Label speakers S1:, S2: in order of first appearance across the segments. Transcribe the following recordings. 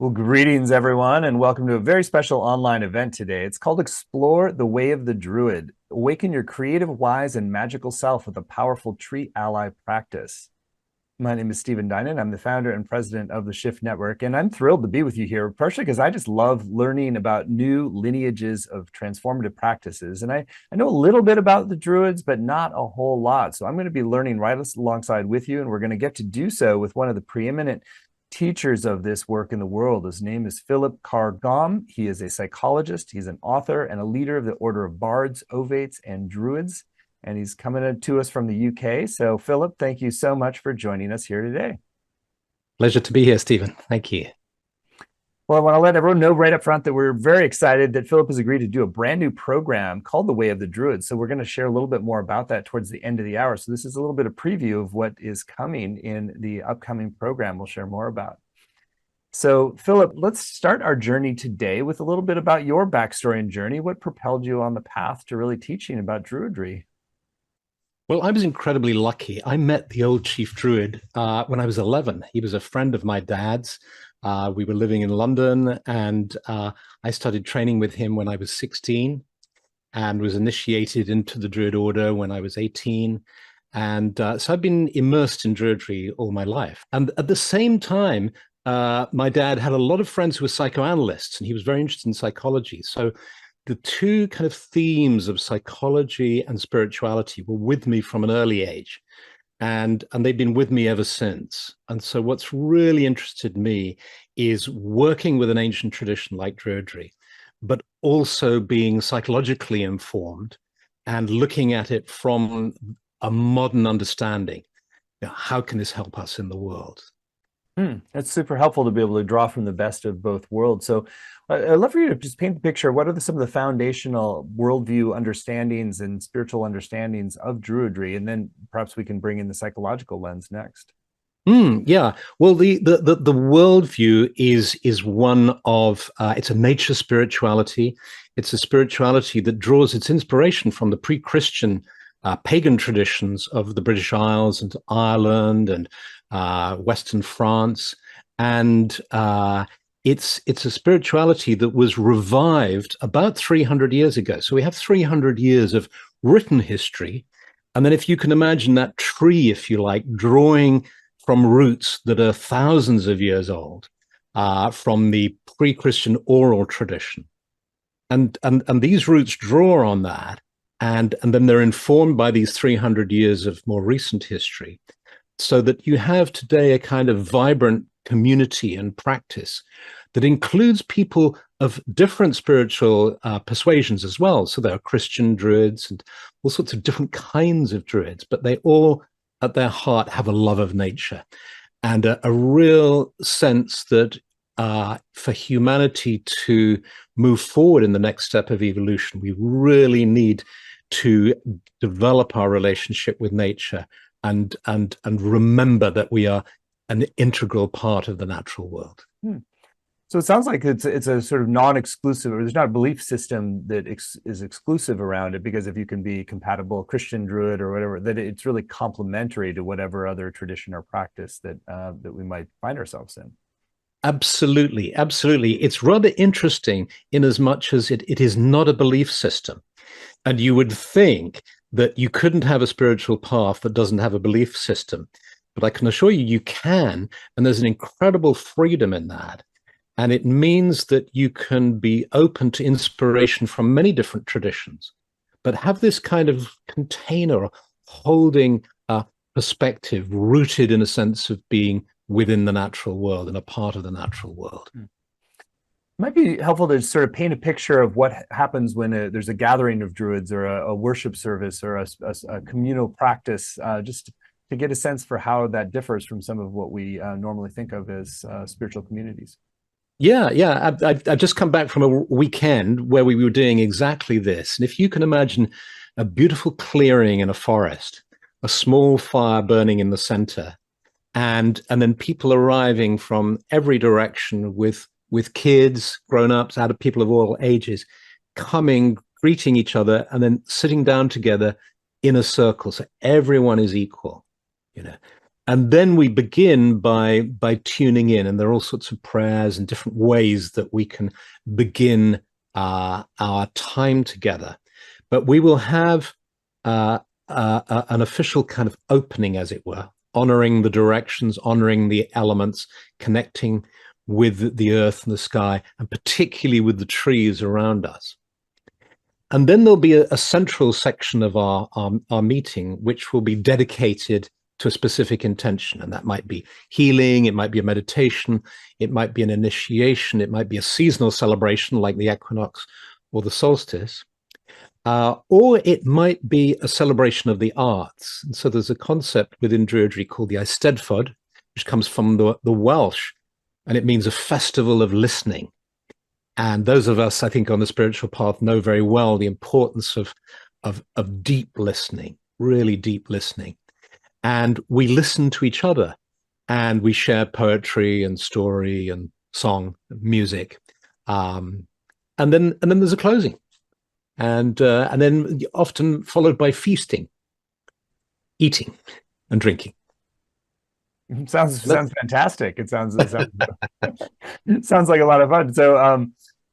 S1: Well, greetings, everyone, and welcome to a very special online event today. It's called Explore the Way of the Druid. Awaken your creative, wise, and magical self with a powerful tree ally practice. My name is Stephen Dinan. I'm the founder and president of the Shift Network, and I'm thrilled to be with you here, partially because I just love learning about new lineages of transformative practices. And I know a little bit about the Druids, but not a whole lot. So I'm going to be learning right alongside with you, and we're going to get to do so with one of the preeminent teachers of this work in the world. His name is Philip Carr-Gomm. He is a psychologist, he's an author, and a leader of the Order of Bards, Ovates, and Druids. And he's coming to us from the UK. So, Philip, thank you so much for joining us here today.
S2: Pleasure to be here, Stephen. Thank you.
S1: Well, I want to let everyone know right up front that we're very excited that Philip has agreed to do a brand new program called The Way of the Druid. So we're going to share a little bit more about that towards the end of the hour. So this is a little bit of preview of what is coming in the upcoming program we'll share more about. So, Philip, let's start our journey today with a little bit about your backstory and journey. What propelled you on the path to really teaching about Druidry?
S2: Well, I was incredibly lucky. I met the old Chief Druid when I was 11. He was a friend of my dad's. We were living in London, and I started training with him when I was 16 and was initiated into the Druid Order when I was 18. And so I've been immersed in Druidry all my life. And at the same time, my dad had a lot of friends who were psychoanalysts, and he was very interested in psychology. So the two kind of themes of psychology and spirituality were with me from an early age. And they've been with me ever since. And so what's really interested me is working with an ancient tradition like Druidry, but also being psychologically informed and looking at it from a modern understanding. How can this help us in the world?
S1: That's super helpful to be able to draw from the best of both worlds. So I'd love for you to just paint the picture. What are some of the foundational worldview understandings and spiritual understandings of Druidry? And then perhaps we can bring in the psychological lens next.
S2: Yeah. Well, the worldview is one of it's a nature spirituality. It's a spirituality that draws its inspiration from the pre-Christian pagan traditions of the British Isles and Ireland and Western France, and it's a spirituality that was revived about 300 years ago. So we have 300 years of written history, and then if you can imagine that tree, if you like, drawing from roots that are thousands of years old, from the pre-Christian oral tradition, and these roots draw on that, and then they're informed by these 300 years of more recent history, so that you have today a kind of vibrant community and practice that includes people of different spiritual persuasions as well. So there are Christian Druids and all sorts of different kinds of Druids, but they all at their heart have a love of nature and a real sense that for humanity to move forward in the next step of evolution, we really need to develop our relationship with nature and remember that we are an integral part of the natural world.
S1: So it sounds like it's a sort of non-exclusive, or there's not a belief system that is exclusive around it, because if you can be compatible Christian Druid or whatever, that it's really complementary to whatever other tradition or practice that that we might find ourselves in.
S2: Absolutely, absolutely. It's rather interesting in as much as it is not a belief system. And you would think that you couldn't have a spiritual path that doesn't have a belief system. But I can assure you, you can. And there's an incredible freedom in that. And it means that you can be open to inspiration from many different traditions, but have this kind of container holding a perspective rooted in a sense of being within the natural world and a part of the natural world.
S1: Might be helpful to sort of paint a picture of what happens when there's a gathering of Druids or a worship service or a communal practice, just to get a sense for how that differs from some of what we normally think of as spiritual communities.
S2: Yeah. I've just come back from a weekend where we were doing exactly this. And if you can imagine a beautiful clearing in a forest, a small fire burning in the center, and then people arriving from every direction with kids, grown-ups, out of people of all ages, coming, greeting each other, and then sitting down together in a circle. So everyone is equal, And then we begin by tuning in, and there are all sorts of prayers and different ways that we can begin our time together. But we will have an official kind of opening, as it were, honoring the directions, honoring the elements, connecting with the earth and the sky, and particularly with the trees around us. And then there'll be a central section of our meeting, which will be dedicated to a specific intention. And that might be healing, it might be a meditation, it might be an initiation, it might be a seasonal celebration like the equinox or the solstice, or it might be a celebration of the arts. And so there's a concept within Druidry called the Eisteddfod, which comes from the Welsh, and it means a festival of listening. And those of us, I think, on the spiritual path know very well the importance of deep listening, really deep listening. And we listen to each other, and we share poetry and story and song, music, and then there's a closing, and then often followed by feasting, eating, and drinking.
S1: Sounds fantastic. It sounds it sounds like a lot of fun. So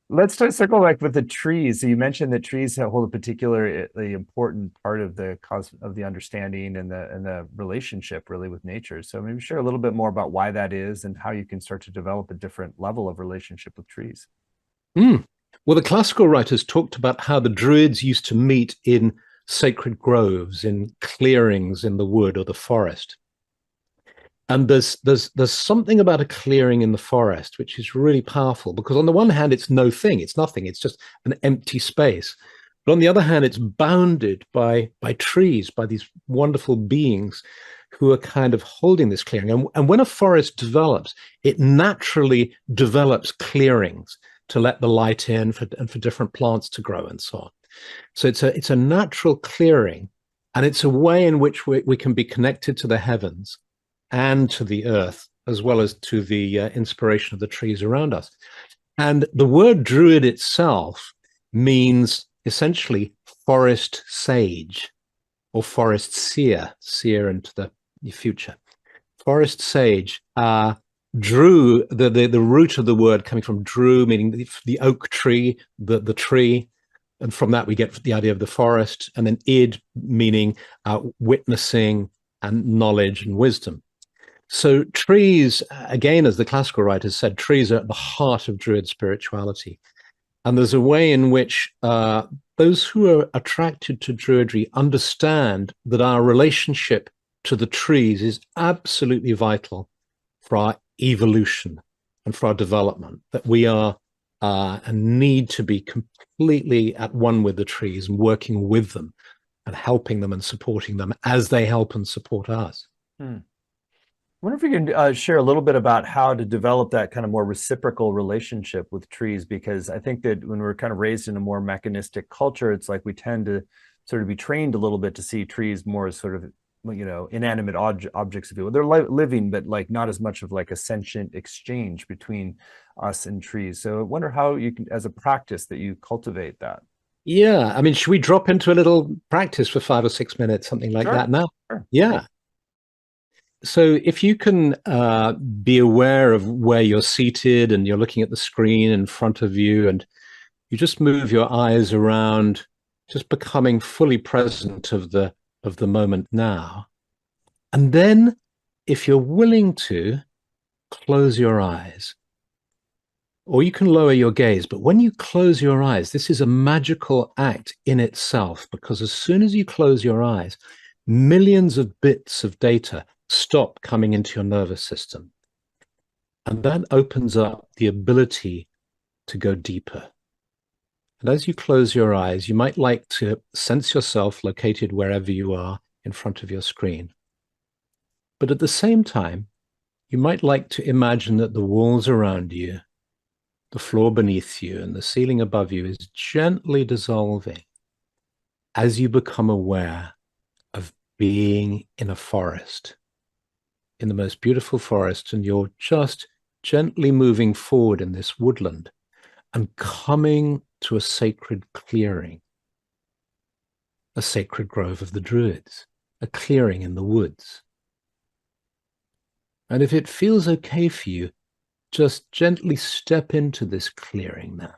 S1: let's circle back with the trees. So you mentioned that trees hold a particularly important part of the cause of the understanding and the relationship really with nature. So maybe share a little bit more about why that is and how you can start to develop a different level of relationship with trees.
S2: Well, the classical writers talked about how the Druids used to meet in sacred groves, in clearings in the wood or the forest. And there's something about a clearing in the forest which is really powerful, because on the one hand, it's no thing, it's nothing, it's just an empty space. But on the other hand, it's bounded by trees, by these wonderful beings who are kind of holding this clearing. And when a forest develops, it naturally develops clearings to let the light in and for different plants to grow and so on. So it's a natural clearing, and it's a way in which we can be connected to the heavens and to the earth, as well as to the inspiration of the trees around us. And the word druid itself means essentially forest sage or forest seer into the future. Forest sage. Dru, the root of the word coming from dru, meaning the oak tree, the tree. And from that, we get the idea of the forest. And then id, meaning witnessing and knowledge and wisdom. So trees, again, as the classical writers said, trees are at the heart of Druid spirituality. And there's a way in which those who are attracted to Druidry understand that our relationship to the trees is absolutely vital for our evolution and for our development, that we are and need to be completely at one with the trees and working with them and helping them and supporting them as they help and support us.
S1: I wonder if you can share a little bit about how to develop that kind of more reciprocal relationship with trees, because I think that when we're kind of raised in a more mechanistic culture, it's like we tend to sort of be trained a little bit to see trees more as sort of, you know, inanimate objects, if you will. They're living, but like not as much of like a sentient exchange between us and trees. So I wonder how you can, as a practice, that you cultivate that.
S2: Yeah, I mean, should we drop into a little practice for 5 or 6 minutes, something like that now?
S1: Sure.
S2: Yeah. So if you can be aware of where you're seated and you're looking at the screen in front of you, and you just move your eyes around, just becoming fully present of the moment now. And then, if you're willing to, close your eyes. Or you can lower your gaze. But when you close your eyes, this is a magical act in itself, because as soon as you close your eyes, millions of bits of data stop coming into your nervous system. And that opens up the ability to go deeper. And as you close your eyes, you might like to sense yourself located wherever you are in front of your screen. But at the same time, you might like to imagine that the walls around you, the floor beneath you, and the ceiling above you is gently dissolving as you become aware of being in a forest, in the most beautiful forest, and you're just gently moving forward in this woodland and coming to a sacred clearing, a sacred grove of the Druids, a clearing in the woods. And if it feels okay for you, just gently step into this clearing now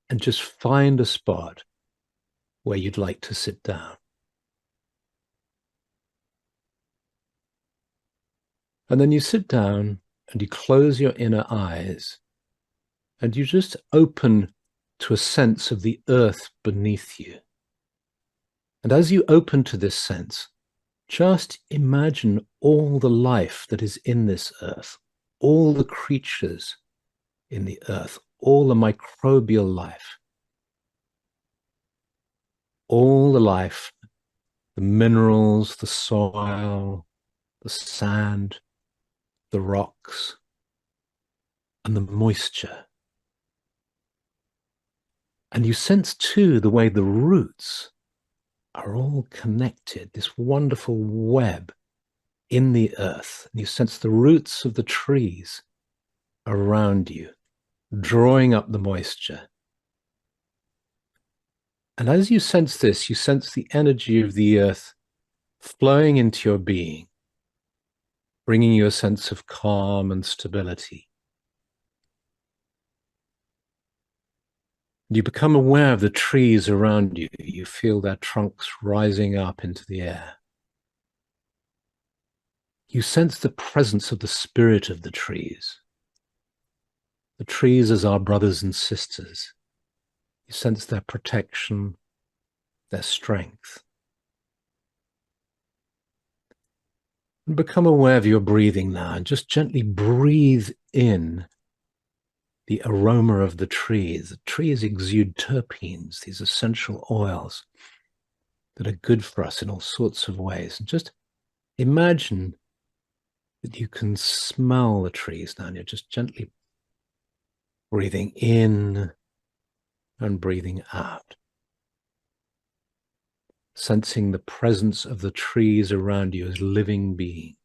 S2: and just find a spot where you'd like to sit down. And then you sit down and you close your inner eyes and you just open to a sense of the earth beneath you. And as you open to this sense, just imagine all the life that is in this earth, all the creatures in the earth, all the microbial life, all the life, the minerals, the soil, the sand, the rocks, and the moisture. And you sense too the way the roots are all connected, this wonderful web in the earth. And you sense the roots of the trees around you, drawing up the moisture. And as you sense this, you sense the energy of the earth flowing into your being, bringing you a sense of calm and stability. You become aware of the trees around you. You feel their trunks rising up into the air. You sense the presence of the spirit of the trees. The trees as our brothers and sisters. You sense their protection, their strength. And become aware of your breathing now and just gently breathe in the aroma of the trees. The trees exude terpenes, these essential oils that are good for us in all sorts of ways. And just imagine that you can smell the trees now, and you're just gently breathing in and breathing out, sensing the presence of the trees around you as living beings.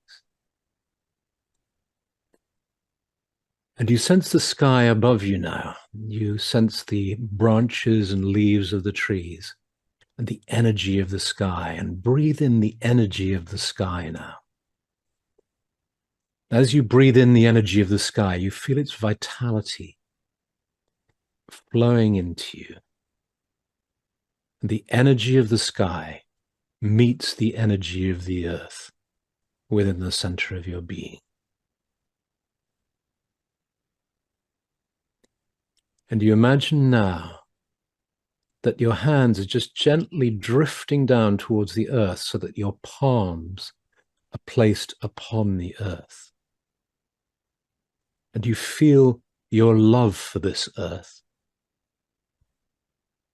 S2: And you sense the sky above you now. You sense the branches and leaves of the trees and the energy of the sky, and breathe in the energy of the sky now. As you breathe in the energy of the sky, you feel its vitality flowing into you. And the energy of the sky meets the energy of the earth within the center of your being. And you imagine now that your hands are just gently drifting down towards the earth so that your palms are placed upon the earth. And you feel your love for this earth.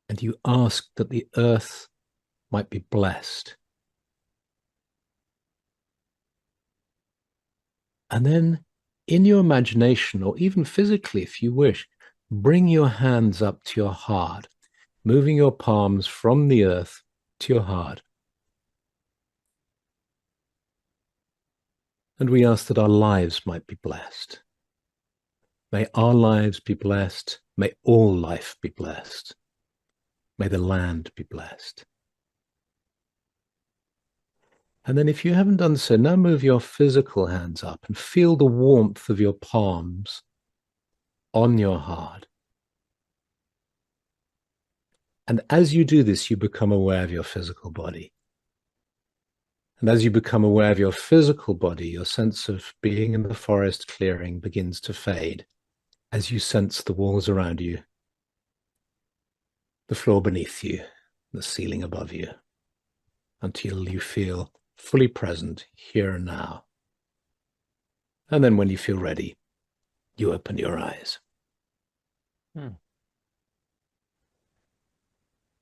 S2: And you ask that the earth might be blessed. And then in your imagination, or even physically if you wish, bring your hands up to your heart, moving your palms from the earth to your heart. And we ask that our lives might be blessed. May our lives be blessed. May all life be blessed. May the land be blessed. And then if you haven't done so, now move your physical hands up and feel the warmth of your palms on your heart. And as you do this, you become aware of your physical body. And as you become aware of your physical body, your sense of being in the forest clearing begins to fade as you sense the walls around you, the floor beneath you, the ceiling above you, until you feel fully present here and now. And then when you feel ready, you open your eyes.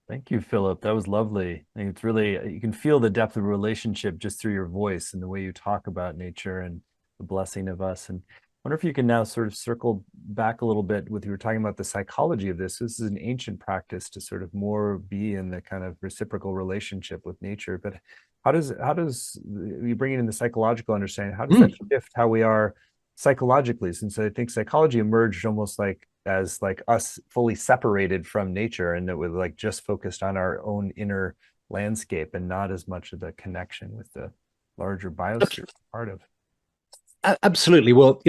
S1: Thank you, Philip. That was lovely. I think it's really, you can feel the depth of the relationship just through your voice and the way you talk about nature and the blessing of us. And I wonder if you can now sort of circle back a little bit with, you were talking about the psychology of this. This is an ancient practice to sort of more be in the kind of reciprocal relationship with nature. But how does you bring it in the psychological understanding? How does that shift how we are psychologically? Since I think psychology emerged almost like as like us fully separated from nature, and it was like just focused on our own inner landscape and not as much of the connection with the larger biosphere part of.
S2: Absolutely. Well,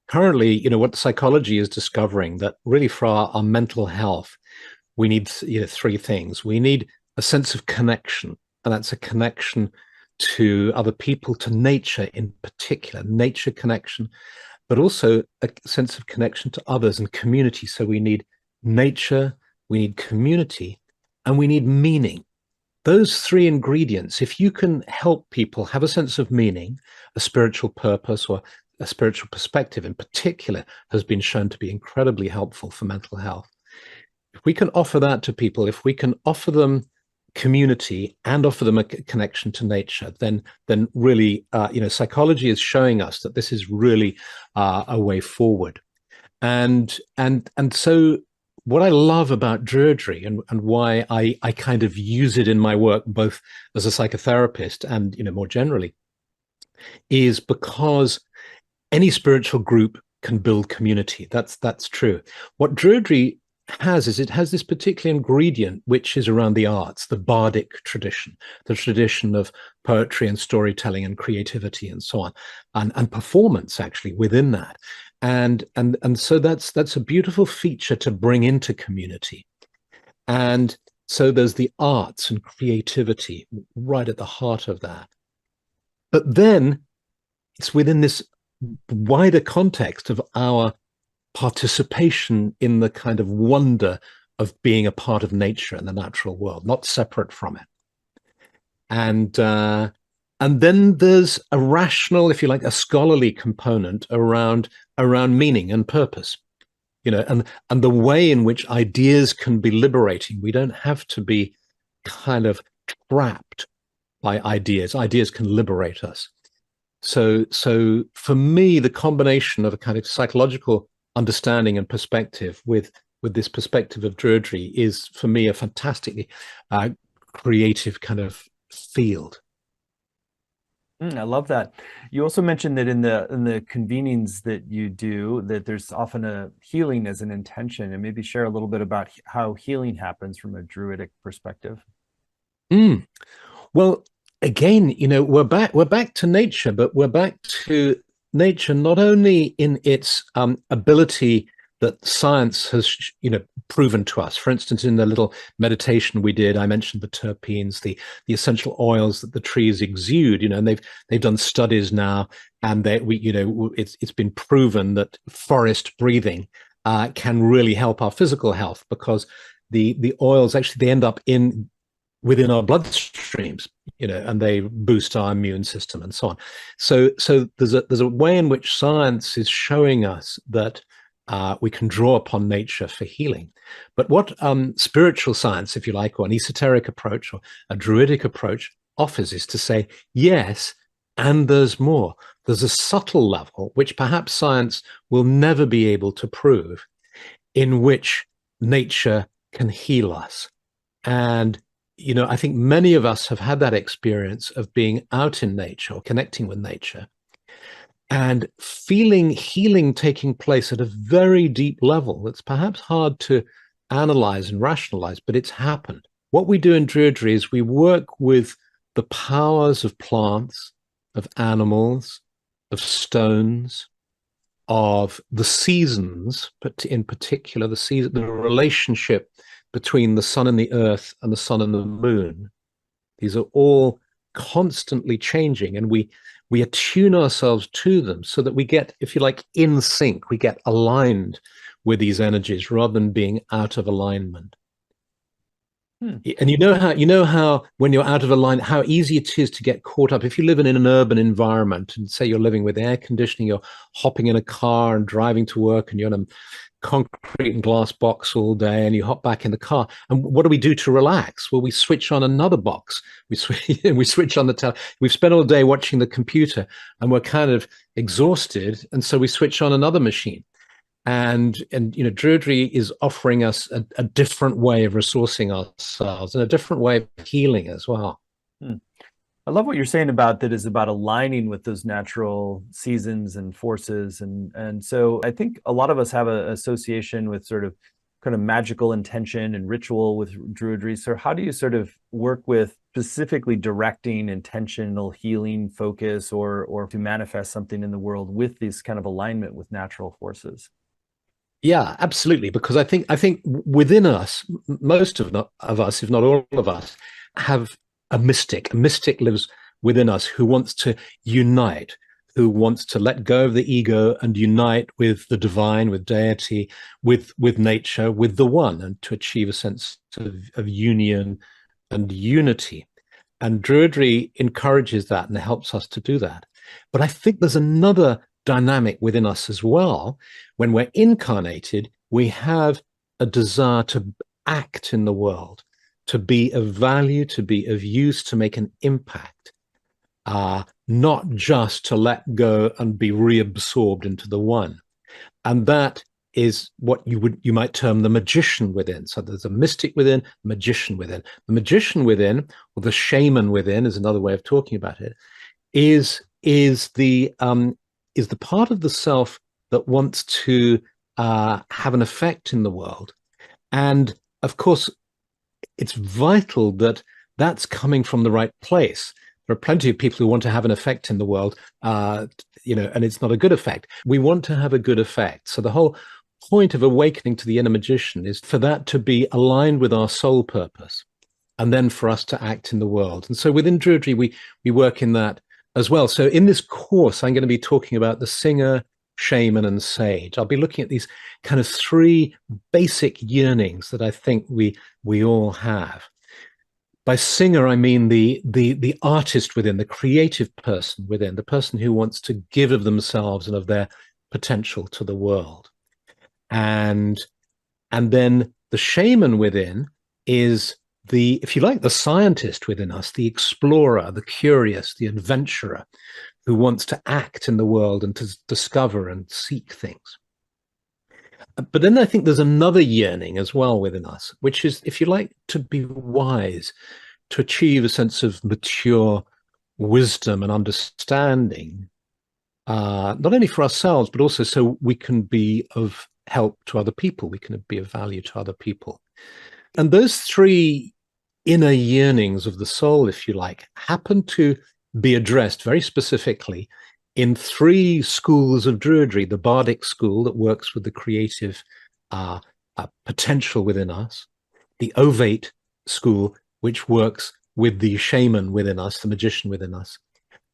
S2: currently, what psychology is discovering that really for our mental health, we need, three things. We need a sense of connection, and that's a connection to other people, to nature in particular, nature connection, but also a sense of connection to others and community. So we need nature, we need community, and we need meaning. Those three ingredients, if you can help people have a sense of meaning, a spiritual purpose, or a spiritual perspective in particular, has been shown to be incredibly helpful for mental health. If we can offer that to people, if we can offer them community and offer them a connection to nature, then really, psychology is showing us that this is really a way forward. And so what I love about Druidry, and why I kind of use it in my work, both as a psychotherapist and more generally, is because any spiritual group can build community. That's true. What Druidry has is it has this particular ingredient which is around the arts, the bardic tradition, the tradition of poetry and storytelling and creativity and so on, and performance actually within that. And so that's a beautiful feature to bring into community. And so there's the arts and creativity right at the heart of that. But then it's within this wider context of our participation in the kind of wonder of being a part of nature and the natural world, not separate from it. And then there's a rational, if you like, a scholarly component around meaning and purpose, and the way in which ideas can be liberating. We don't have to be kind of trapped by ideas. Ideas can liberate us. So for me, the combination of a kind of psychological understanding and perspective with this perspective of Druidry is, for me, a fantastically creative kind of field.
S1: I love that. You also mentioned that in the convenings that you do, that there's often a healing as an intention, and maybe share a little bit about how healing happens from a Druidic perspective.
S2: Well, again, we're back to nature, but we're back to nature not only in its ability that science has, proven to us. For instance, in the little meditation we did, I mentioned the terpenes, the essential oils that the trees exude, and they've done studies now, and it's been proven that forest breathing can really help our physical health, because the oils actually, they end up within our bloodstreams, and they boost our immune system and so on. So there's a way in which science is showing us that we can draw upon nature for healing. But what spiritual science, if you like, or an esoteric approach or a druidic approach offers, is to say, yes, and there's more. There's a subtle level, which perhaps science will never be able to prove, in which nature can heal us. And I think many of us have had that experience of being out in nature or connecting with nature and feeling healing taking place at a very deep level that's perhaps hard to analyze and rationalize, but it's happened. What we do in Druidry is we work with the powers of plants, of animals, of stones, of the seasons, but in particular the relationship between the sun and the earth and the sun and the moon. These are all constantly changing, and we attune ourselves to them so that we get, if you like, in sync, we get aligned with these energies rather than being out of alignment. And you know how when you're out of alignment, how easy it is to get caught up. If you live in an urban environment, and say you're living with air conditioning, you're hopping in a car and driving to work, and you're in a concrete and glass box all day, and you hop back in the car. And what do we do to relax? Well, we switch on another box. We switch on the tele. We've spent all day watching the computer, and we're kind of exhausted, and so we switch on another machine. And Druidry is offering us a different way of resourcing ourselves and a different way of healing as well.
S1: I love what you're saying about that is about aligning with those natural seasons and forces. And so I think a lot of us have an association with sort of kind of magical intention and ritual with Druidry. So how do you sort of work with specifically directing intentional healing focus or to manifest something in the world with this kind of alignment with natural forces.
S2: Yeah, absolutely. Because I think within us, most of us, if not all of us, have a mystic. A mystic lives within us who wants to unite, who wants to let go of the ego and unite with the divine, with deity, with nature, with the one, and to achieve a sense of union and unity. And Druidry encourages that and helps us to do that. But I think there's another dynamic within us as well. When we're incarnated, we have a desire to act in the world, to be of value, to be of use, to make an impact, not just to let go and be reabsorbed into the one. And that is what you might term the magician within. So there's a mystic within, magician within. The magician within, or the shaman within, is another way of talking about it. Is the part of the self that wants to have an effect in the world, and of course, it's vital that that's coming from the right place. There are plenty of people who want to have an effect in the world, and it's not a good effect. We want to have a good effect. So the whole point of awakening to the inner magician is for that to be aligned with our soul purpose, and then for us to act in the world. And so within Druidry, we work in that as well. So in this course, I'm going to be talking about the singer, shaman, and sage. I'll be looking at these kind of three basic yearnings that I think we all have. By singer, I mean the artist within, the creative person within, the person who wants to give of themselves and of their potential to the world. And then the shaman within is if you like, the scientist within us, the explorer, the curious, the adventurer, who wants to act in the world and to discover and seek things. But then I think there's another yearning as well within us, which is, if you like, to be wise, to achieve a sense of mature wisdom and understanding, not only for ourselves, but also so we can be of help to other people, we can be of value to other people. And those three inner yearnings of the soul, if you like, happen to be addressed very specifically in three schools of Druidry: the Bardic school that works with the creative potential within us, the Ovate school, which works with the shaman within us, the magician within us,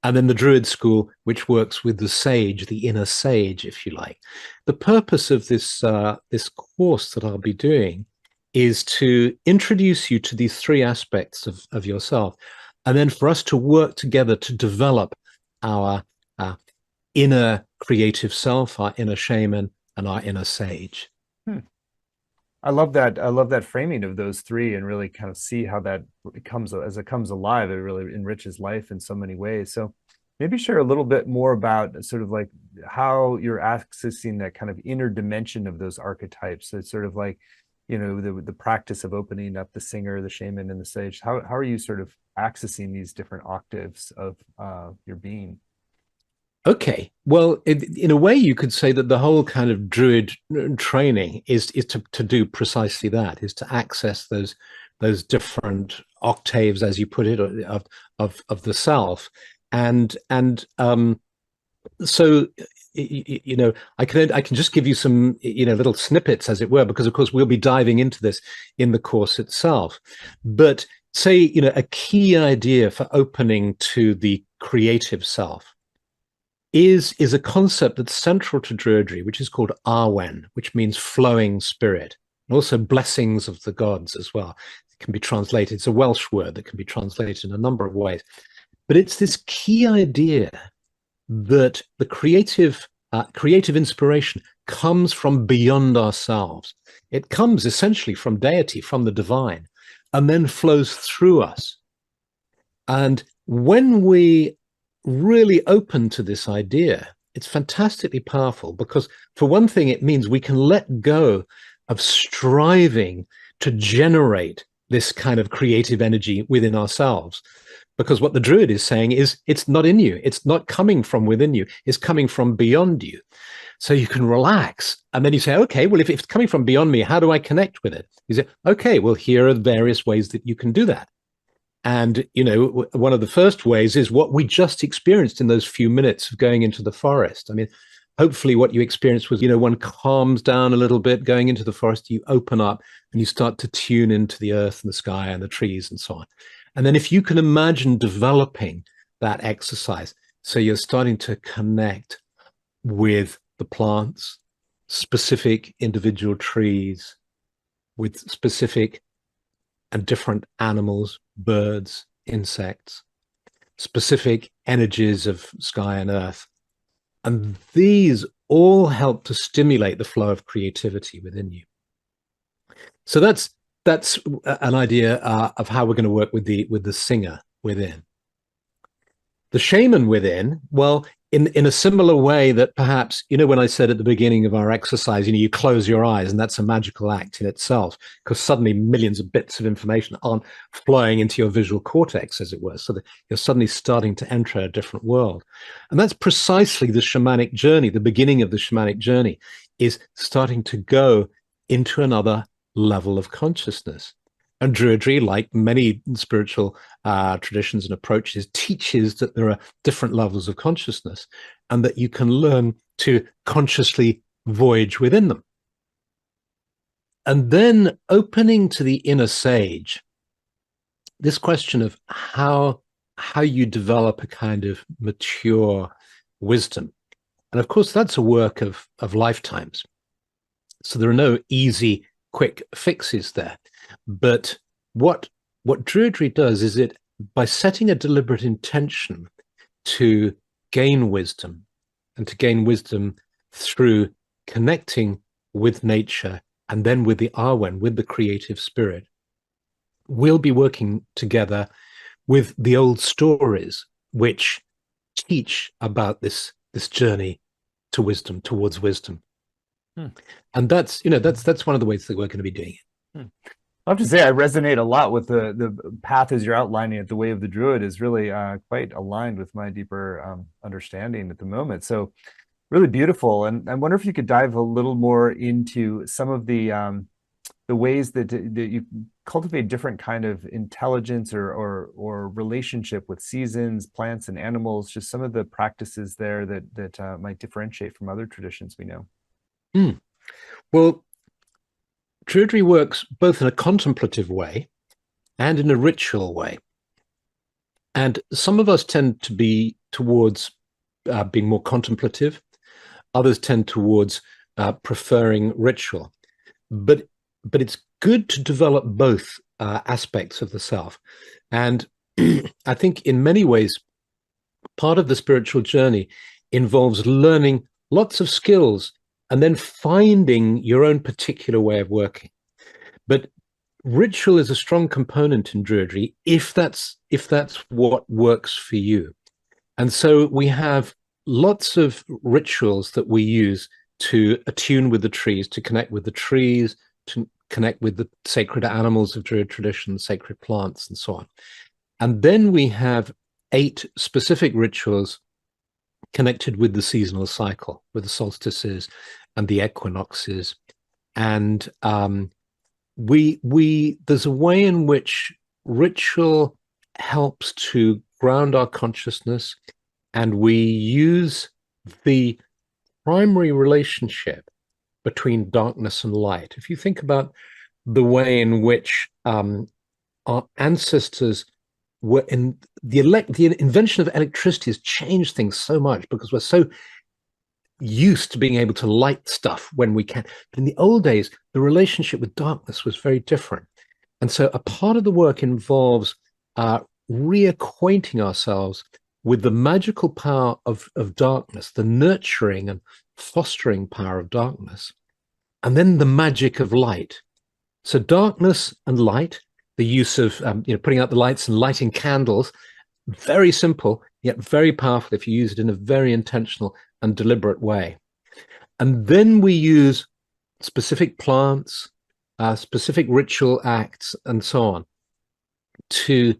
S2: and then the Druid school, which works with the sage, the inner sage, if you like. The purpose of this course that I'll be doing is to introduce you to these three aspects of yourself, and then for us to work together to develop our inner creative self, our inner shaman, and our inner sage.
S1: I love that. I love that framing of those three, and really kind of see how that comes as it comes alive. It really enriches life in so many ways. So maybe share a little bit more about sort of like how you're accessing that kind of inner dimension of those archetypes. So it's sort of like, the practice of opening up the singer, the shaman, and the sage. How are you sort of accessing these different octaves of your being?
S2: Okay, well, in a way, you could say that the whole kind of Druid training is to do precisely that: is to access those different octaves, as you put it, of the self, and so I can just give you some little snippets, as it were, because of course we'll be diving into this in the course itself. But say a key idea for opening to the creative self is a concept that's central to Druidry, which is called Arwen, which means flowing spirit, and also blessings of the gods as well. It can be translated, it's a Welsh word that can be translated in a number of ways. But it's this key idea that the creative inspiration comes from beyond ourselves. It comes essentially from deity, from the divine, and then flows through us. And when we really open to this idea, it's fantastically powerful, because for one thing, it means we can let go of striving to generate this kind of creative energy within ourselves. Because what the Druid is saying is, it's not in you, it's not coming from within you, it's coming from beyond you. So you can relax, and then you say, okay, well, if it's coming from beyond me, how do I connect with it? You say, okay, well, here are various ways that you can do that. And, you know, one of the first ways is what we just experienced in those few minutes of going into the forest. I mean, hopefully what you experienced was, you know, one calms down a little bit going into the forest, you open up and you start to tune into the earth and the sky and the trees and so on. And then if you can imagine developing that exercise, so you're starting to connect with the plants, specific individual trees, with specific and different animals, birds, insects, specific energies of sky and earth. And these all help to stimulate the flow of creativity within you. So that's an idea of how we're going to work with the singer within. The shaman within, well, in a similar way that perhaps, you know, when I said at the beginning of our exercise, you know, you close your eyes and that's a magical act in itself, because suddenly millions of bits of information aren't flowing into your visual cortex, as it were, so that you're suddenly starting to enter a different world. And that's precisely the shamanic journey. The beginning of the shamanic journey is starting to go into another level of consciousness. And Druidry, like many spiritual traditions and approaches, teaches that there are different levels of consciousness and that you can learn to consciously voyage within them. And then opening to the inner sage, this question of how you develop a kind of mature wisdom. And of course, that's a work of lifetimes. So there are no easy, quick fixes there. But what Druidry does is it, by setting a deliberate intention to gain wisdom, and to gain wisdom through connecting with nature and then with the Arwen, with the creative spirit, we'll be working together with the old stories which teach about this journey to wisdom, towards wisdom. And that's, you know, that's one of the ways that we're going to be doing it.
S1: I have to say, I resonate a lot with the path as you're outlining it. The way of the Druid is really quite aligned with my deeper understanding at the moment. So really beautiful. And I wonder if you could dive a little more into some of the ways that you cultivate different kind of intelligence or relationship with seasons, plants, and animals. Just some of the practices there that might differentiate from other traditions we know.
S2: Well, Druidry works both in a contemplative way and in a ritual way. And some of us tend to be towards being more contemplative. Others tend towards preferring ritual. But it's good to develop both aspects of the self. And I think in many ways, part of the spiritual journey involves learning lots of skills and then finding your own particular way of working. But ritual is a strong component in Druidry if that's what works for you. And so we have lots of rituals that we use to attune with the trees, to connect with the trees, to connect with the sacred animals of Druid tradition, sacred plants, and so on. And then we have 8 specific rituals connected with the seasonal cycle, with the solstices and the equinoxes. And there's a way in which ritual helps to ground our consciousness, and we use the primary relationship between darkness and light. If you think about the way in which our ancestors were in the invention of electricity has changed things so much, because we're so used to being able to light stuff when we can. But in the old days, the relationship with darkness was very different. And so a part of the work involves reacquainting ourselves with the magical power of darkness, the nurturing and fostering power of darkness, and then the magic of light. So darkness and light, the use of putting out the lights and lighting candles, very simple, yet very powerful if you use it in a very intentional and deliberate way. And then we use specific plants, specific ritual acts, and so on, to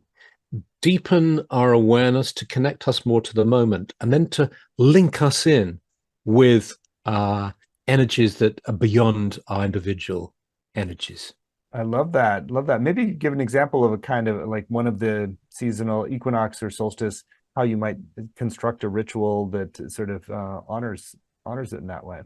S2: deepen our awareness, to connect us more to the moment, and then to link us in with energies that are beyond our individual energies.
S1: I love that. Love that. Maybe give an example of a kind of like one of the seasonal equinox or solstice, how you might construct a ritual that sort of honors it in that way.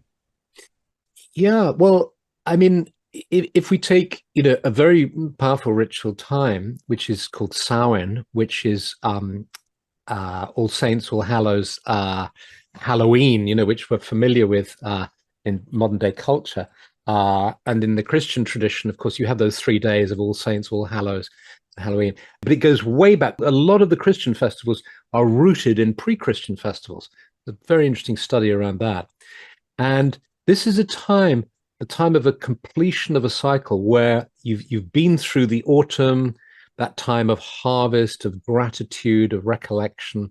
S2: Yeah, well, I mean, if we take, a very powerful ritual time, which is called Samhain, which is All Saints, All Hallows, Halloween, which we're familiar with in modern day culture. And in the Christian tradition, of course, you have those 3 days of All Saints, All Hallows, Halloween. But it goes way back. A lot of the Christian festivals are rooted in pre-Christian festivals. A very interesting study around that. And this is a time of a completion of a cycle where you've been through the autumn, that time of harvest, of gratitude, of recollection,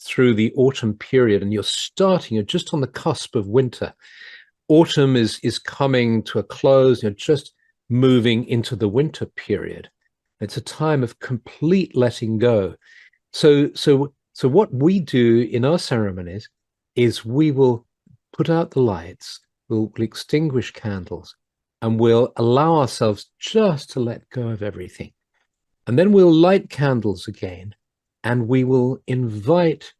S2: through the autumn period, and you're just on the cusp of winter. Autumn is coming to a close, you're just moving into the winter period. It's a time of complete letting go. So what we do in our ceremonies is we will put out the lights, we'll extinguish candles, and we'll allow ourselves just to let go of everything. And then we'll light candles again, and we will invite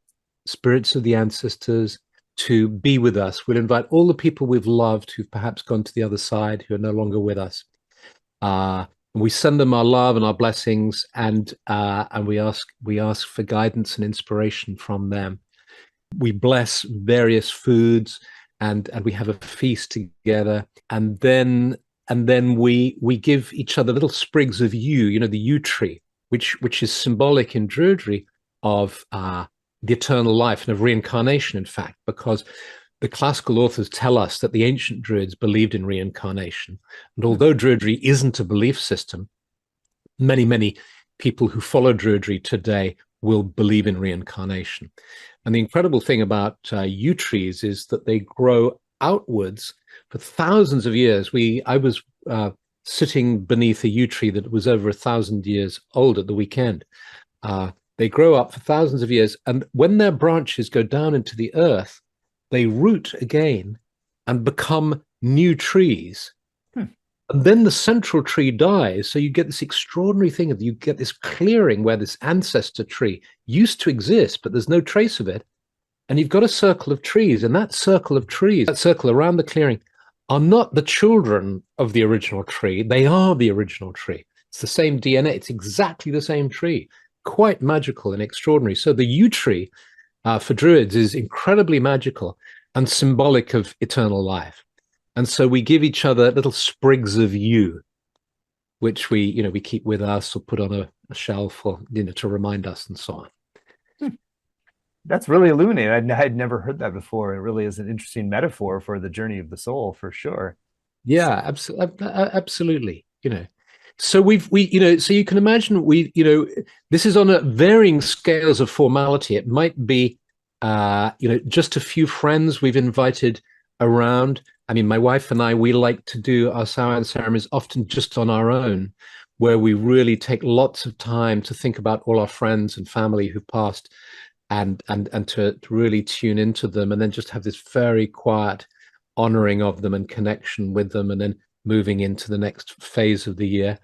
S2: spirits of the ancestors to be with us. We'll invite all the people we've loved who've perhaps gone to the other side, who are no longer with us. We send them our love and our blessings, and we ask for guidance and inspiration from them. We bless various foods, and we have a feast together, and then we give each other little sprigs of yew, the yew tree, which is symbolic in Druidry of the eternal life and of reincarnation, in fact, because the classical authors tell us that the ancient Druids believed in reincarnation. And although Druidry isn't a belief system, many people who follow Druidry today will believe in reincarnation. And the incredible thing about yew trees is that they grow outwards for thousands of years. I was sitting beneath a yew tree that was over 1,000 years old at the weekend. They grow up for thousands of years, and when their branches go down into the earth, they root again and become new trees. And then the central tree dies, so you get this extraordinary thing of you get this clearing where this ancestor tree used to exist, but there's no trace of it. And you've got a circle of trees, and that circle of trees, that circle around the clearing, are not the children of the original tree. They are the original tree. It's the same DNA. It's exactly the same tree. Quite magical and extraordinary. So the yew tree for Druids is incredibly magical and symbolic of eternal life. And so we give each other little sprigs of yew, which we keep with us or put on a shelf or, to remind us and so on.
S1: That's really illuminating. I'd never heard that before. It really is an interesting metaphor for the journey of the soul, for sure.
S2: Yeah, absolutely. So so you can imagine this is on a varying scales of formality. It might be, just a few friends we've invited around. I mean, my wife and I, we like to do our Samhain ceremonies often just on our own, where we really take lots of time to think about all our friends and family who passed and to really tune into them, and then just have this very quiet honoring of them and connection with them, and then moving into the next phase of the year.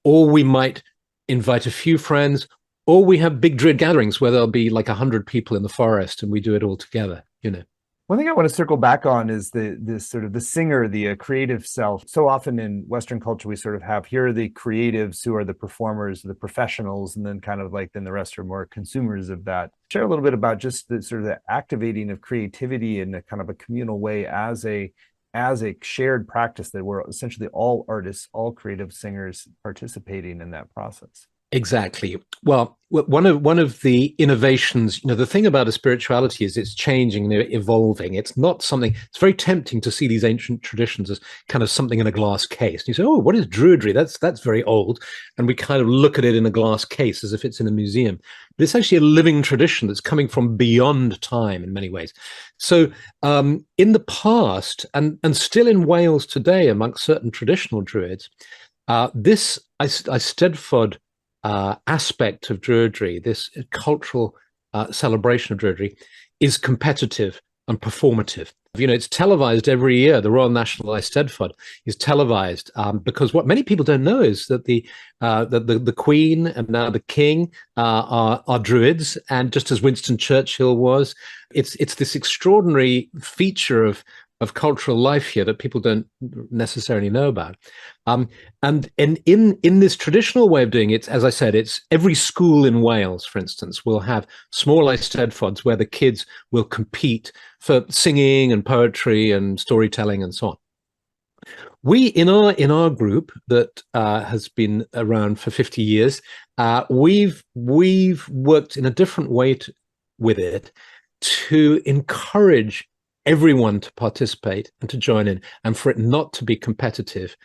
S2: Or we might invite a few friends, or we have big Druid gatherings where there'll be like 100 people in the forest and we do it all together,
S1: One thing I want to circle back on is this sort of the singer, the creative self. So often in Western culture, we sort of have here are the creatives who are the performers, the professionals, and then kind of like then the rest are more consumers of that. Share a little bit about just the sort of the activating of creativity in a kind of a communal way as a shared practice that we're essentially all artists, all creative singers participating in that process.
S2: Exactly. Well, one of the innovations, the thing about a spirituality is it's changing and evolving. It's not something, it's very tempting to see these ancient traditions as kind of something in a glass case. And you say, oh, what is Druidry? That's very old. And we kind of look at it in a glass case as if it's in a museum. But it's actually a living tradition that's coming from beyond time in many ways. So in the past, and still in Wales today, amongst certain traditional Druids, this Eisteddfod aspect of Druidry, this cultural celebration of Druidry, is competitive and performative. It's televised every year. The Royal National Eisteddfod is televised because what many people don't know is that the Queen and now the King are Druids, and just as Winston Churchill was, it's this extraordinary feature of cultural life here that people don't necessarily know about. And in this traditional way of doing it, as I said, it's every school in Wales, for instance, will have small Eisteddfods where the kids will compete for singing and poetry and storytelling and so on. We in our group that has been around for 50 years, we've worked in a different way with it to encourage everyone to participate and to join in, and for it not to be competitive,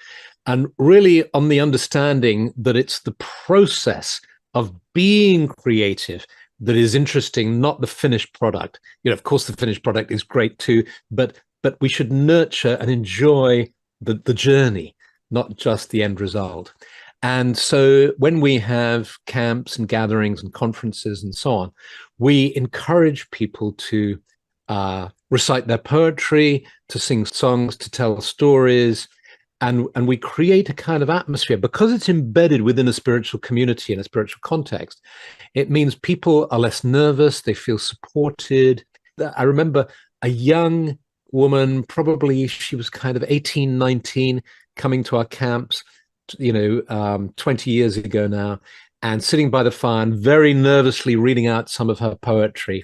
S2: and really on the understanding that it's the process of being creative that is interesting, not the finished product. Of course, the finished product is great too, but we should nurture and enjoy the journey, not just the end result. And so when we have camps and gatherings and conferences and so on, we encourage people to recite their poetry, to sing songs, to tell stories, and we create a kind of atmosphere. Because it's embedded within a spiritual community and a spiritual context, it means people are less nervous, they feel supported. I remember a young woman, probably she was kind of 18, 19, coming to our camps, 20 years ago now, and sitting by the fire and very nervously reading out some of her poetry.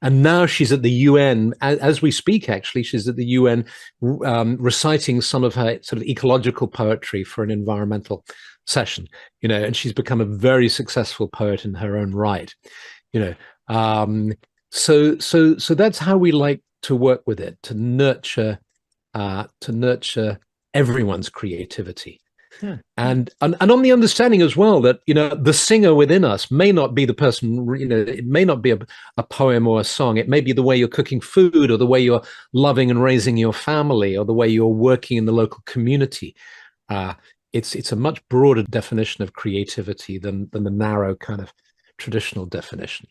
S2: And now she's at the UN as we speak. Actually, she's at the UN reciting some of her sort of ecological poetry for an environmental session. And she's become a very successful poet in her own right. So that's how we like to work with it, to nurture everyone's creativity.
S1: Yeah.
S2: And on the understanding as well that the singer within us may not be the person, it may not be a poem or a song. It may be the way you're cooking food, or the way you're loving and raising your family, or the way you're working in the local community. It's a much broader definition of creativity than the narrow kind of traditional definition.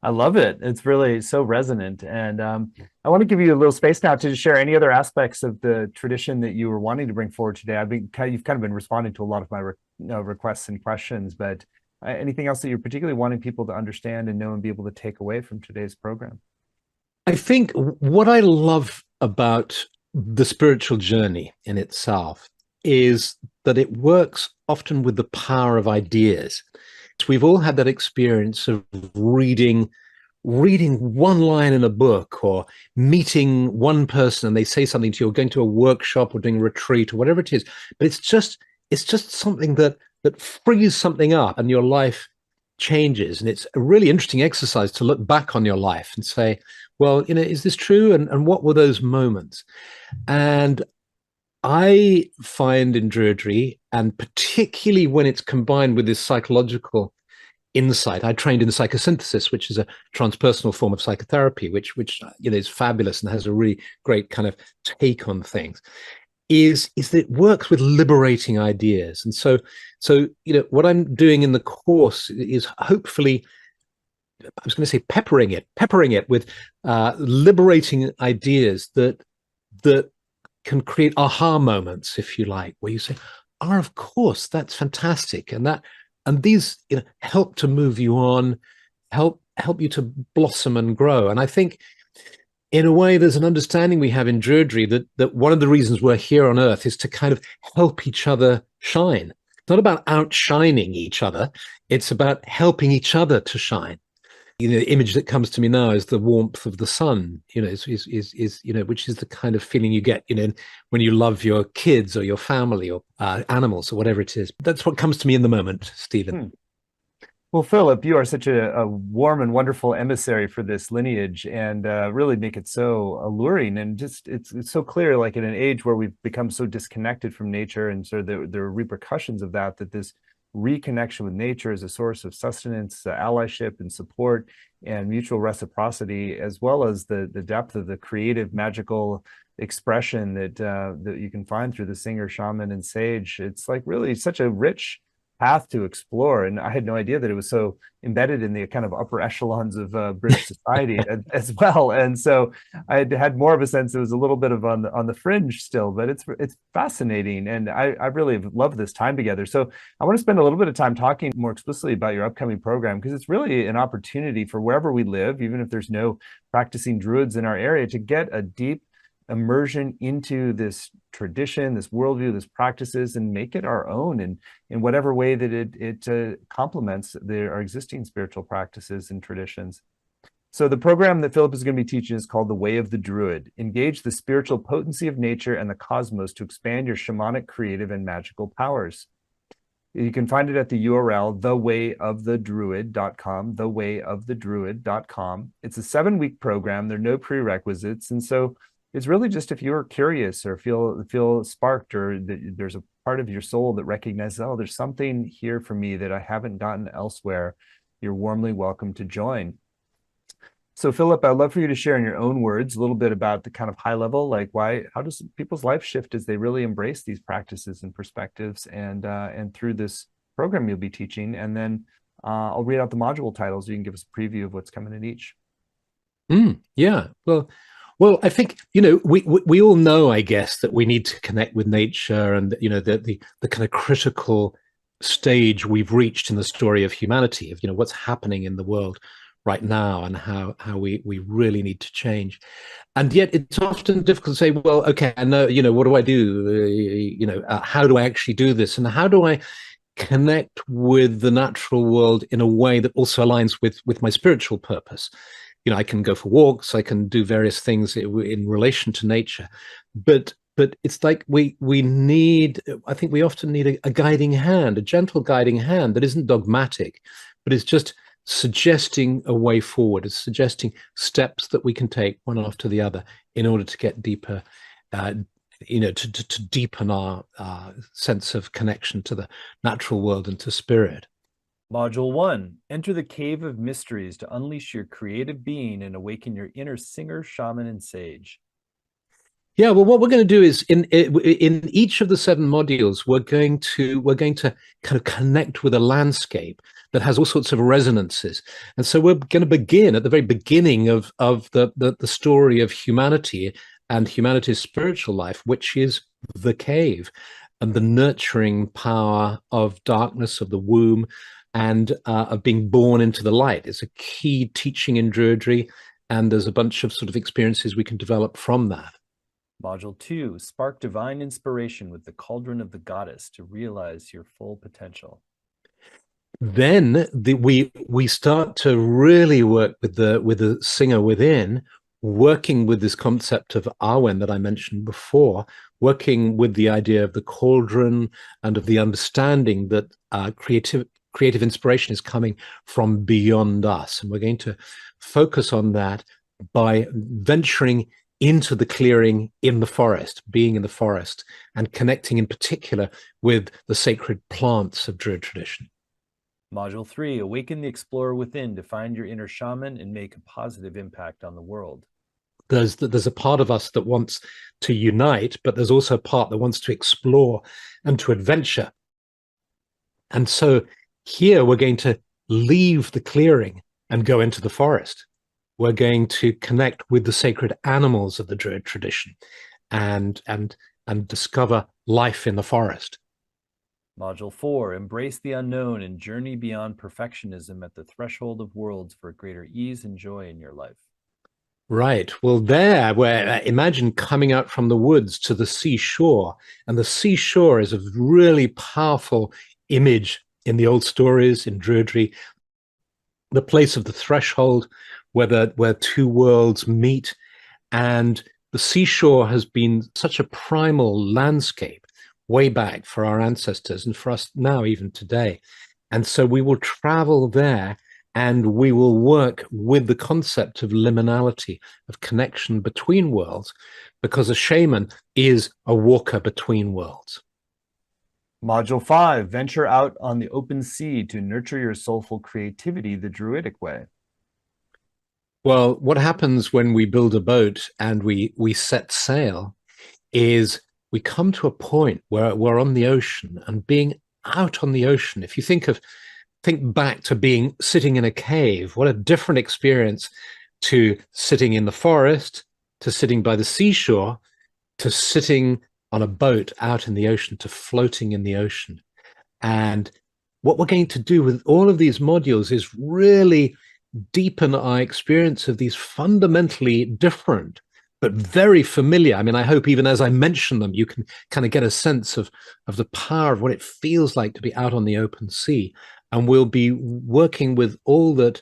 S1: I love it. It's really so resonant. And I want to give you a little space now to share any other aspects of the tradition that you were wanting to bring forward today. You've kind of been responding to a lot of my requests and questions, but anything else that you're particularly wanting people to understand and know and be able to take away from today's program?
S2: I think what I love about the spiritual journey in itself is that it works often with the power of ideas. We've all had that experience of reading one line in a book, or meeting one person and they say something to you, or going to a workshop or doing a retreat or whatever it is. But it's just something that frees something up and your life changes. And it's a really interesting exercise to look back on your life and say, well, is this true? And what were those moments? And I find in Druidry, and particularly when it's combined with this psychological insight, I trained in psychosynthesis, which is a transpersonal form of psychotherapy, which is fabulous and has a really great kind of take on things, is that it works with liberating ideas. And so what I'm doing in the course is hopefully, I was going to say peppering it with liberating ideas that can create aha moments, if you like, where you say, "Oh, of course, that's fantastic," and these help to move you on, help you to blossom and grow. And I think, in a way, there's an understanding we have in Druidry that one of the reasons we're here on Earth is to kind of help each other shine. It's not about outshining each other; it's about helping each other to shine. The image that comes to me now is the warmth of the sun, is which is the kind of feeling you get, when you love your kids or your family or animals or whatever it is. That's what comes to me in the moment, Stephen.
S1: Well, Philip, you are such a warm and wonderful emissary for this lineage, and really make it so alluring. And just it's so clear, like in an age where we've become so disconnected from nature, and so there are repercussions of that this reconnection with nature is a source of sustenance, allyship, and support, and mutual reciprocity, as well as the depth of the creative, magical expression that you can find through the singer, shaman, and sage. It's like really such a rich path to explore, and I had no idea that it was so embedded in the kind of upper echelons of British society as well. And so I had more of a sense it was a little bit of on the fringe still, but it's fascinating, and I really love this time together. So I want to spend a little bit of time talking more explicitly about your upcoming program, because it's really an opportunity for wherever we live, even if there's no practicing druids in our area, to get a deep immersion into this tradition, this worldview, this practices, and make it our own in whatever way that it complements our existing spiritual practices and traditions. So the program that Philip is going to be teaching is called The Way of the Druid. Engage the spiritual potency of nature and the cosmos to expand your shamanic, creative, and magical powers. You can find it at the URL, thewayofthedruid.com, thewayofthedruid.com. It's a 7-week program. There are no prerequisites. And so it's really just if you're curious or feel sparked, or there's a part of your soul that recognizes, oh, there's something here for me that I haven't gotten elsewhere, you're warmly welcome to join. So Philip, I'd love for you to share in your own words a little bit about the kind of high level, like how does people's life shift as they really embrace these practices and perspectives, and through this program you'll be teaching, and then I'll read out the module titles. You can give us a preview of what's coming in each.
S2: Yeah, well, I think, we all know, I guess, that we need to connect with nature, and the kind of critical stage we've reached in the story of humanity, of what's happening in the world right now, and how we really need to change. And yet it's often difficult to say, well, okay, I know, what do I do? How do I actually do this? And how do I connect with the natural world in a way that also aligns with my spiritual purpose? I can go for walks, I can do various things in relation to nature, but it's like we need, I think we often need a guiding hand, a gentle guiding hand that isn't dogmatic, but is just suggesting a way forward, is suggesting steps that we can take one after the other in order to get deeper, to deepen our sense of connection to the natural world and to spirit.
S1: Module 1, enter the cave of mysteries to unleash your creative being and awaken your inner singer, shaman, and sage.
S2: Yeah, well, what we're going to do is in each of the 7 modules, we're going to kind of connect with a landscape that has all sorts of resonances, and so we're going to begin at the very beginning of the story of humanity and humanity's spiritual life, which is the cave and the nurturing power of darkness, of the womb, and of being born into the light. It's a key teaching in Druidry, and there's a bunch of sort of experiences we can develop from that.
S1: Module 2, spark divine inspiration with the cauldron of the goddess to realize your full potential.
S2: Then we start to really work with the singer within, working with this concept of Arwen that I mentioned before, working with the idea of the cauldron and of the understanding that creative inspiration is coming from beyond us. And we're going to focus on that by venturing into the clearing in the forest, being in the forest, and connecting in particular with the sacred plants of Druid tradition.
S1: Module 3, awaken the explorer within to find your inner shaman and make a positive impact on the world.
S2: There's a part of us that wants to unite, but there's also a part that wants to explore and to adventure. And so here we're going to leave the clearing and go into the forest. We're going to connect with the sacred animals of the Druid tradition and discover life in the forest.
S1: Module 4, embrace the unknown and journey beyond perfectionism at the threshold of worlds for greater ease and joy in your life.
S2: Right. Well, imagine coming out from the woods to the seashore, and the seashore is a really powerful image in the old stories, in Druidry, the place of the threshold where 2 worlds meet. And the seashore has been such a primal landscape way back for our ancestors and for us now, even today. And so we will travel there, and we will work with the concept of liminality, of connection between worlds, because a shaman is a walker between worlds.
S1: Module 5, venture out on the open sea to nurture your soulful creativity the Druidic way.
S2: Well, what happens when we build a boat and we set sail is we come to a point where we're on the ocean, and being out on the ocean. If you think back to being sitting in a cave, what a different experience to sitting in the forest, to sitting by the seashore, to sitting on a boat out in the ocean, to floating in the ocean. And what we're going to do with all of these modules is really deepen our experience of these fundamentally different but very familiar. I mean, I hope even as I mention them, you can kind of get a sense of the power of what it feels like to be out on the open sea. And we'll be working with all that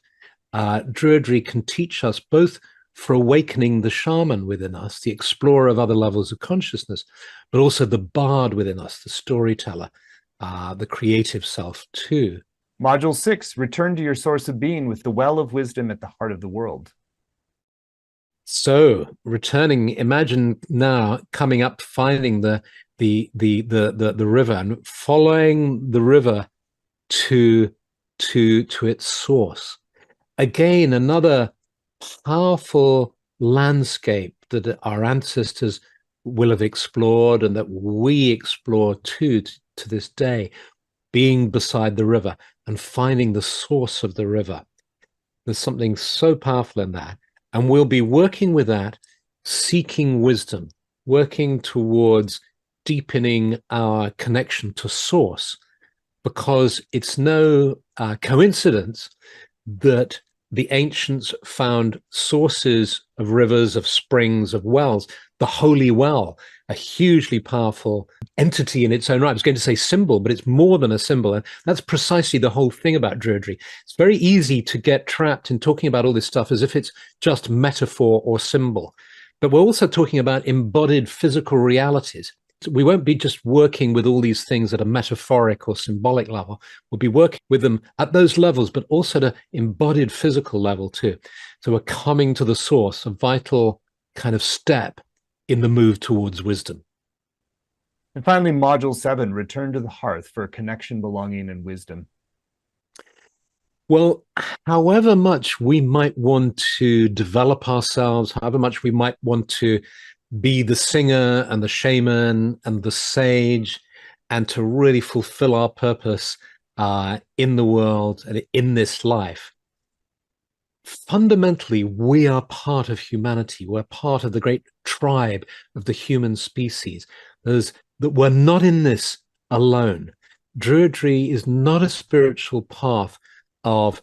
S2: Druidry can teach us, both for awakening the shaman within us, the explorer of other levels of consciousness, but also the bard within us, the storyteller, the creative self too.
S1: Module 6, return to your source of being with the well of wisdom at the heart of the world.
S2: So returning, imagine now coming up, finding the river and following the river to its source. Again, another powerful landscape that our ancestors will have explored and that we explore too to this day, being beside the river and finding the source of the river. There's something so powerful in that. And we'll be working with that, seeking wisdom, working towards deepening our connection to source, because it's no coincidence that the ancients found sources of rivers, of springs, of wells. The holy well, a hugely powerful entity in its own right. I was going to say symbol, but it's more than a symbol. And that's precisely the whole thing about Druidry. It's very easy to get trapped in talking about all this stuff as if it's just metaphor or symbol. But we're also talking about embodied physical realities. We won't be just working with all these things at a metaphoric or symbolic level. We'll be working with them at those levels, but also at an embodied physical level too. So we're coming to the source, a vital kind of step in the move towards wisdom.
S1: And finally, module 7, return to the hearth for connection, belonging, and wisdom.
S2: Well, however much we might want to develop ourselves, however much we might want to be the singer and the shaman and the sage, and to really fulfill our purpose in the world and in this life, fundamentally, we are part of humanity. We're part of the great tribe of the human species. That we're not in this alone. Druidry is not a spiritual path of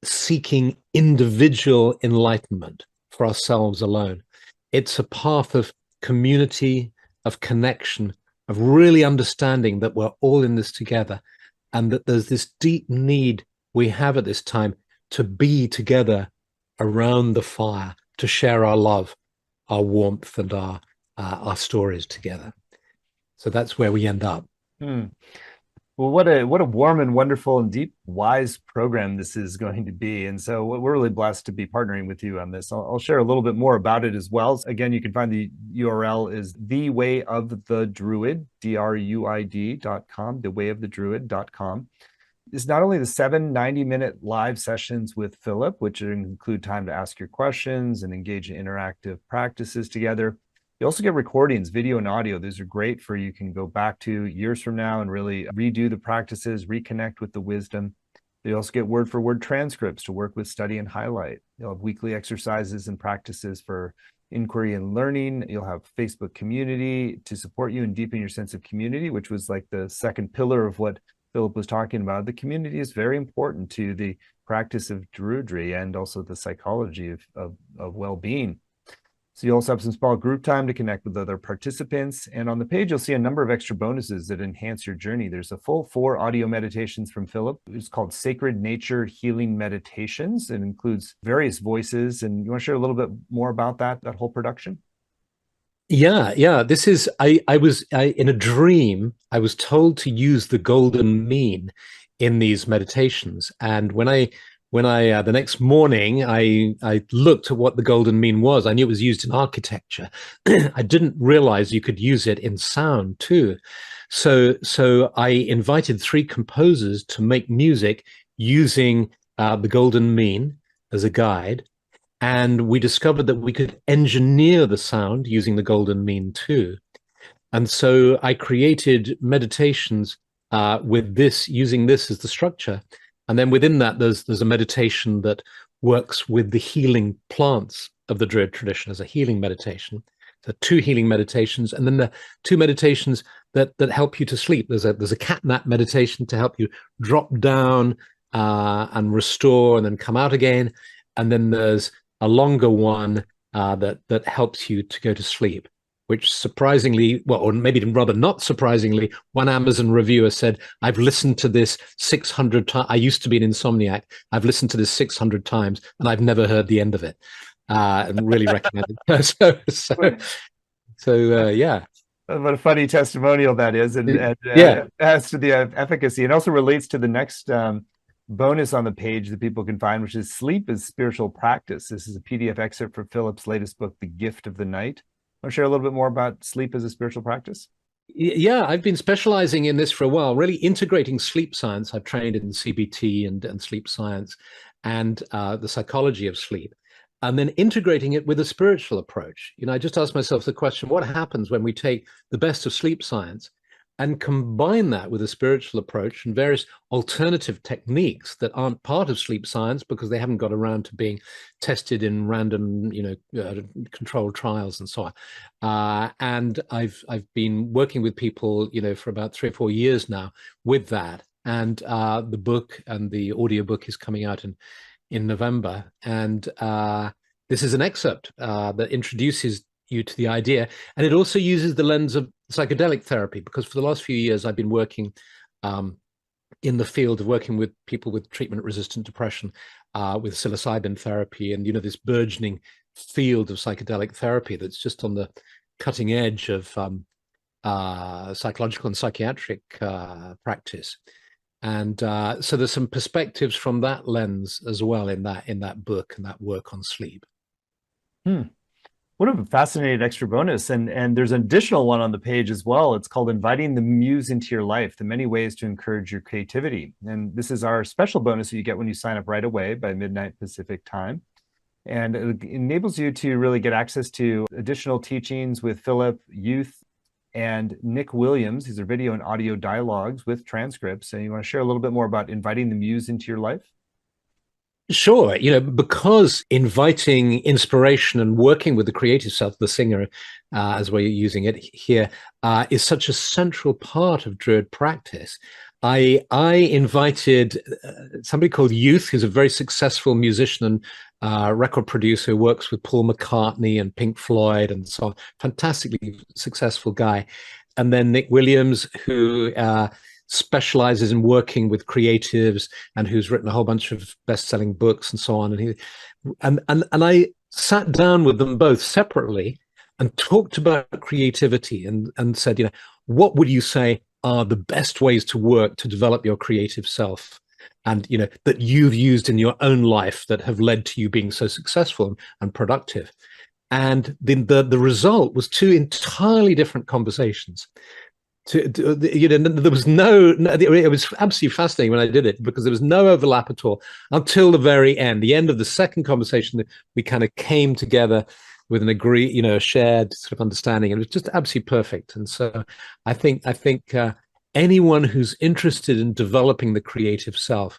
S2: seeking individual enlightenment for ourselves alone. It's a path of community, of connection, of really understanding that we're all in this together, and that there's this deep need we have at this time to be together around the fire, to share our love, our warmth, and our stories together. So that's where we end up.
S1: Well, what a warm and wonderful and deep, wise program this is going to be. And so we're really blessed to be partnering with you on this. I'll share a little bit more about it as well. Again, you can find the URL is thewayofthedruid, druid.com, thewayofthedruid.com. It's not only the 7 90-minute live sessions with Philip, which include time to ask your questions and engage in interactive practices together. You also get recordings, video and audio. These are great for you can go back to years from now and really redo the practices, reconnect with the wisdom. You also get word-for-word transcripts to work with, study, and highlight. You'll have weekly exercises and practices for inquiry and learning. You'll have Facebook community to support you and deepen your sense of community, which was like the second pillar of what Philip was talking about. The community is very important to the practice of Druidry and also the psychology of well-being. So you also have some small group time to connect with other participants. And on the page, you'll see a number of extra bonuses that enhance your journey. There's a full 4 audio meditations from Philip. It's called Sacred Nature Healing Meditations. It includes various voices. And you want to share a little bit more about that whole production?
S2: Yeah. This is, I was in a dream, I was told to use the golden mean in these meditations. And when I the next morning, I looked at what the golden mean was. I knew it was used in architecture. I didn't realize you could use it in sound too. So I invited 3 composers to make music using the golden mean as a guide. And we discovered that we could engineer the sound using the golden mean too. And so I created meditations with this, using this as the structure. And then within that, there's a meditation that works with the healing plants of the Druid tradition as a healing meditation. So two healing meditations, and then the two meditations that help you to sleep. There's a cat nap meditation to help you drop down and restore, and then come out again. And then there's a longer one that helps you to go to sleep, which surprisingly, well, or maybe rather not surprisingly, one Amazon reviewer said, I've listened to this 600 times. I used to be an insomniac. I've listened to this 600 times and I've never heard the end of it. And really recommend it. Yeah.
S1: What a funny testimonial that is, and
S2: yeah,
S1: as to the efficacy, and also relates to the next bonus on the page that people can find, which is sleep as spiritual practice. This is a PDF excerpt from Philip's latest book, The Gift of the Night. Want to share a little bit more about sleep as a spiritual practice?
S2: Yeah, I've been specializing in this for a while, really integrating sleep science. I've trained in CBT and sleep science and the psychology of sleep, and then integrating it with a spiritual approach. I just asked myself the question, what happens when we take the best of sleep science and combine that with a spiritual approach and various alternative techniques that aren't part of sleep science because they haven't got around to being tested in random, controlled trials and so on. And I've been working with people, for about 3 or 4 years now with that. And the book and the audiobook is coming out in November. And this is an excerpt that introduces you to the idea. And it also uses the lens of psychedelic therapy, because for the last few years, I've been working in the field of working with people with treatment-resistant depression, with psilocybin therapy, and, this burgeoning field of psychedelic therapy that's just on the cutting edge of psychological and psychiatric practice. And so there's some perspectives from that lens as well in that book and that work on sleep.
S1: What a fascinating extra bonus. And there's an additional one on the page as well. It's called Inviting the Muse into Your Life, the many ways to encourage your creativity. And this is our special bonus that you get when you sign up right away by midnight Pacific time. And it enables you to really get access to additional teachings with Philip, Youth, and Nick Williams. These are video and audio dialogues with transcripts. And you want to share a little bit more about inviting the muse into your life?
S2: Sure. Because inviting inspiration and working with the creative self, the singer, as we're using it here, is such a central part of Druid practice. I invited somebody called Youth, who's a very successful musician and record producer who works with Paul McCartney and Pink Floyd and so on. Fantastically successful guy. And then Nick Williams, who specializes in working with creatives and who's written a whole bunch of best-selling books and so on. And I sat down with them both separately and talked about creativity and said, what would you say are the best ways to work to develop your creative self, and that you've used in your own life that have led to you being so successful and productive. And the result was two entirely different conversations. There was it was absolutely fascinating when I did it, because there was no overlap at all until the very end, the end of the second conversation. That we kind of came together with a shared sort of understanding. It was just absolutely perfect. And so I think anyone who's interested in developing the creative self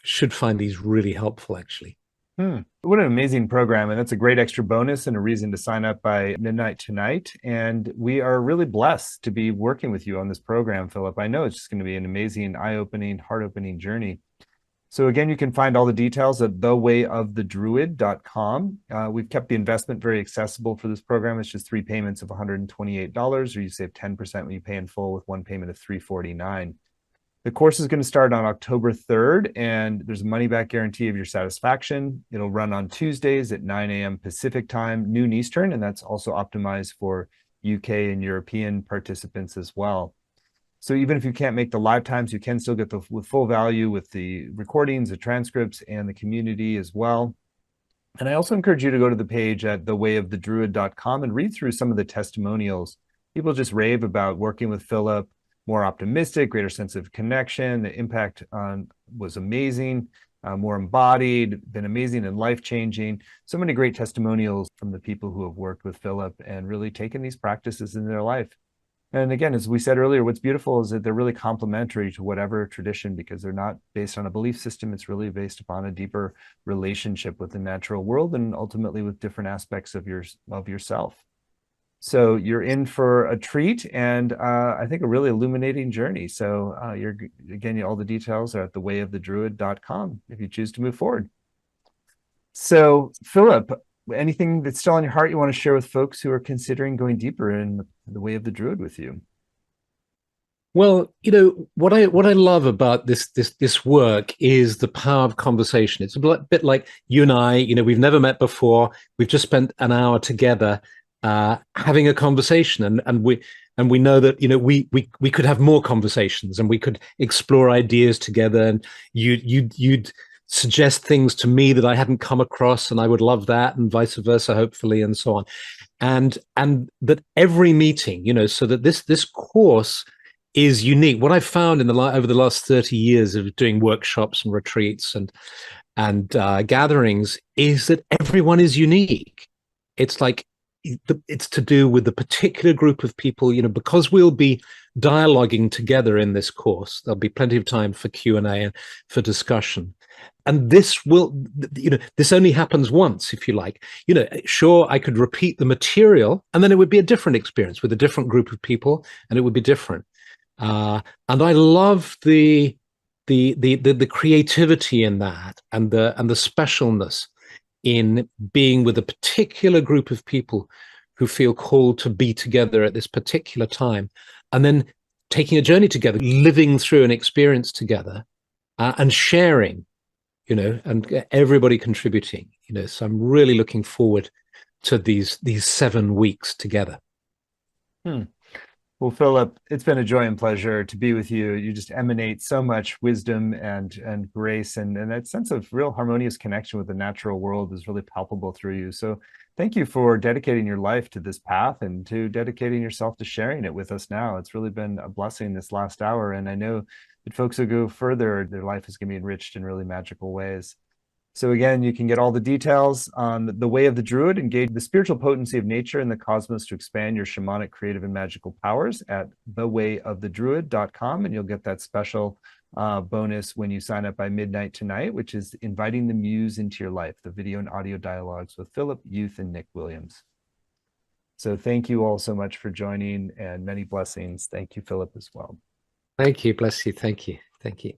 S2: should find these really helpful, actually.
S1: What an amazing program. And that's a great extra bonus and a reason to sign up by midnight tonight. And we are really blessed to be working with you on this program, Philip. I know it's just going to be an amazing, eye-opening, heart-opening journey. So again, you can find all the details at thewayofthedruid.com. We've kept the investment very accessible for this program. It's just 3 payments of $128, or you save 10% when you pay in full with one payment of $349. The course is going to start on October 3rd, and there's a money-back guarantee of your satisfaction. It'll run on Tuesdays at 9 a.m. Pacific time, noon Eastern, and that's also optimized for UK and European participants as well. So even if you can't make the live times, you can still get the full value with the recordings, the transcripts, and the community as well. And I also encourage you to go to the page at thewayofthedruid.com and read through some of the testimonials. People just rave about working with Philip, more optimistic, greater sense of connection. The impact was amazing, more embodied, been amazing and life-changing. So many great testimonials from the people who have worked with Philip and really taken these practices in their life. And again, as we said earlier, what's beautiful is that they're really complementary to whatever tradition, because they're not based on a belief system. It's really based upon a deeper relationship with the natural world and ultimately with different aspects of yourself. So you're in for a treat, and I think a really illuminating journey. So all the details are at thewayofthedruid.com if you choose to move forward. So Philip, anything that's still on your heart you want to share with folks who are considering going deeper in the way of the Druid with you?
S2: Well, what I love about this work is the power of conversation. It's a bit like you and I. We've never met before. We've just spent an hour together having a conversation, and we know that we could have more conversations, and we could explore ideas together. And you'd suggest things to me that I hadn't come across, and I would love that, and vice versa, hopefully, and so on. And that every meeting, so that this course is unique. What I've found over the last 30 years of doing workshops and retreats and gatherings is that everyone is unique. It's like it's to do with the particular group of people, because we'll be dialoguing together in this course. There'll be plenty of time for Q&A and for discussion. And this this only happens once, if you like. Sure, I could repeat the material, and then it would be a different experience with a different group of people, and it would be different. And I love the creativity in that, and the specialness in being with a particular group of people who feel called to be together at this particular time, and then taking a journey together, living through an experience together, and sharing, and everybody contributing. So I'm really looking forward to these 7 weeks together.
S1: Well, Philip, it's been a joy and pleasure to be with you. You just emanate so much wisdom and grace, and that sense of real harmonious connection with the natural world is really palpable through you. So thank you for dedicating your life to this path and to dedicating yourself to sharing it with us now. It's really been a blessing this last hour, and I know that folks who go further, their life is going to be enriched in really magical ways. So again, you can get all the details on the way of the Druid, engage the spiritual potency of nature and the cosmos to expand your shamanic, creative, and magical powers at thewayofthedruid.com. And you'll get that special bonus when you sign up by midnight tonight, which is inviting the muse into your life, the video and audio dialogues with Philip, Youth, and Nick Williams. So thank you all so much for joining, and many blessings. Thank you, Philip, as well.
S2: Thank you. Bless you. Thank you. Thank you.